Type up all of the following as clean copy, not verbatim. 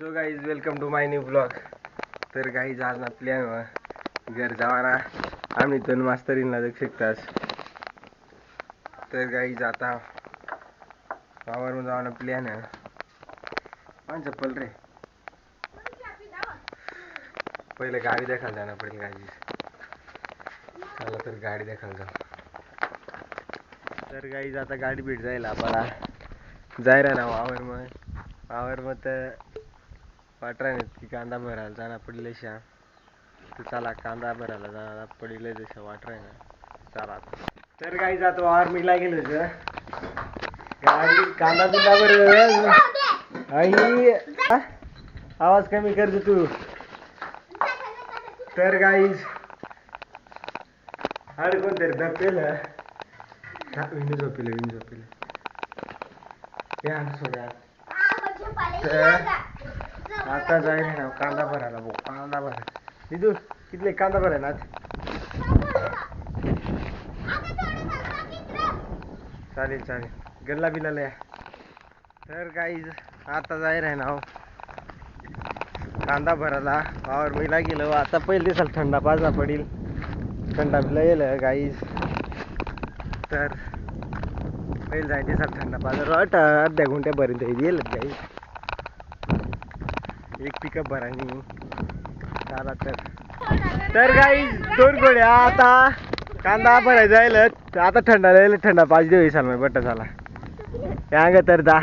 So guys welcome to my new blog. तर guys आज ना प्लॅन घर जावाना आम्ही दोन मास्तरींना जग शिकतास. तर गाईज आता वावरून जावाना प्लॅन आहे. चप्पल रे पहिले गाडी देखायला जाणं पडेल गाईज. चला तर गाडी देखायला जाऊ. तर गाईज आता गाडी भेट जाईल आपल्याला जाय ना वावर मग वाटरा नाही की कांदा भरायला जाणार पडले शा. तर चला कांदा भरायला जाणार पडले जसं वाटरा ना. चला तर काही जातो वावर मिला गेलो गाडी कांदा बिंदा भर आई आवाज कमी कर तू. तर गाईज हर कोणतरी दपेल विंडो झोपेल या सोड्या. आता जाईल ना कांदा भरायला भाऊ कांदा भरा दिदू कितले कांदा भरायला आज. चालेल गल्ला बिल्ला या. तर गाईज आता जाईल आहे ना कांदा भरायला वावर मिला गेलो. आता पहिले दिवसाला थंडा पाजला पडेल थंडा बिला येईल गाईज. तर पहिले जाय दिवसाला थंडा पाजला अर्ध्या घंट्यापर्यंत येईल गाईज. एक पिकअप भरायनी झाला तर गाईज दोन गोळ्या आता कांदा भरायचा जाईल. आता थंडा राहील थंडा पाच दिवस झाला बट्ट झाला यांग तर दा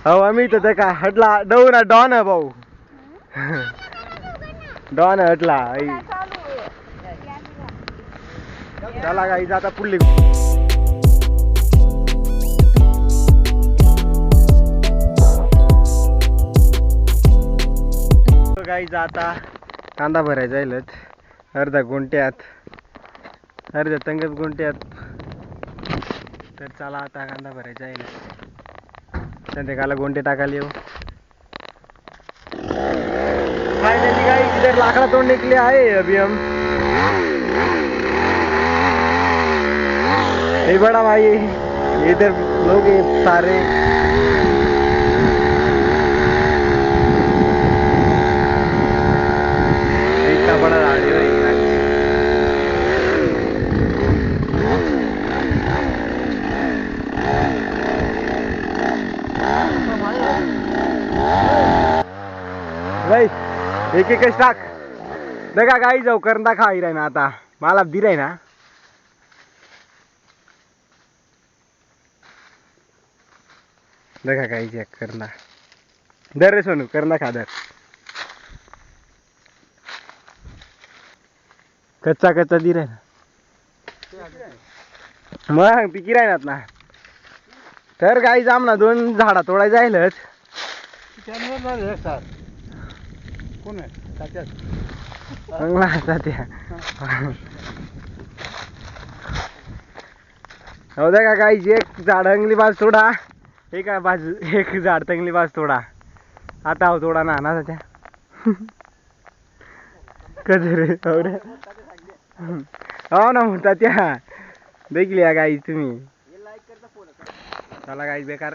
हो आम्ही तर का हटला डव ना डॉन आहे भाऊ डॉन हटला आई. चला गाईज आता पुढली गाईज आता कांदा भरायचा जाईलच अर्धा गुंट्यात अर्ध्या तंगत गुंट्यात. तर चला आता कांदा भरायचा जाईल संध्याकाळला गुंटे टाकायला येऊ. फायनली गाइस इधर लाकड़ा तोड़ने के लिए आए अभी हम. ये बड़ा भाई इधर लोग सारे इतना बड़ा गाड़ी है भाई. एक एक टाक देखा गाई जाऊ करंदा खाई राही ना आता मला दी राही ना. देखा गाई चेक करंदा दर रे सोनू करंदा खा दर. कच्चा कच्चा दी राही ना मग पिकी राहीनात ना. तर गाई जाम ना दोन झाडा तोडाय जाईलच. कोण आहे तात्या हो दे का गाईज एक झाड अंगली बाज तोडा एक बाजू एक झाड तंगली बाज तोडा. आता हो तोडा ना ना त्या कधरे हो ना म्हणता त्या देखली या गाईज तुम्ही. चला गाईज बेकार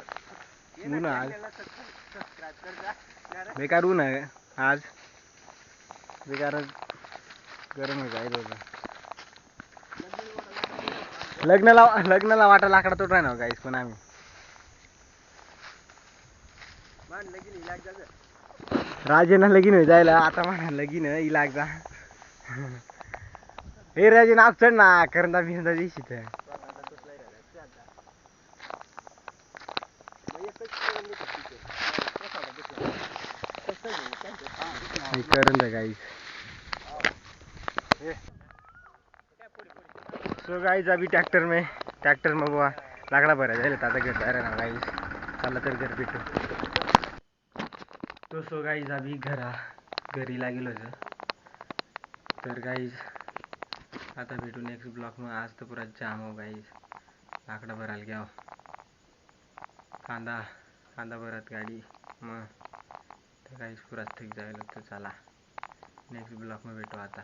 ऊन आज बेकार ऊन आहे आज बेकार गरम हो जाईल. लग्नाला वाटा लाकडा तोड ना गाईस पण आम्ही राजेना लगीन हो जायला आता म्हणा लगीन इलाग जा. हे राजे नाव चढ ना करंदा बिरंदा दिशी तर करंदा गाईस. सो गाइस अभी ट्रैक्टर में वो लाकड़ा भरा जाए ताता घर जा रहा गाइस. चला तर घर भेटू. तो सो गाइस अभी घरी लागेल होतं. तर गाइस आता भेटू नेक्स्ट ब्लॉग में. आज तो पूरा जाम हो गाइस लाकड़ा भरायला घ्याव कांदा भरत गाडी मग तर गाइस पुरा थक जायला. तर चला नेक्स्ट ब्लॉग में भेटू आता.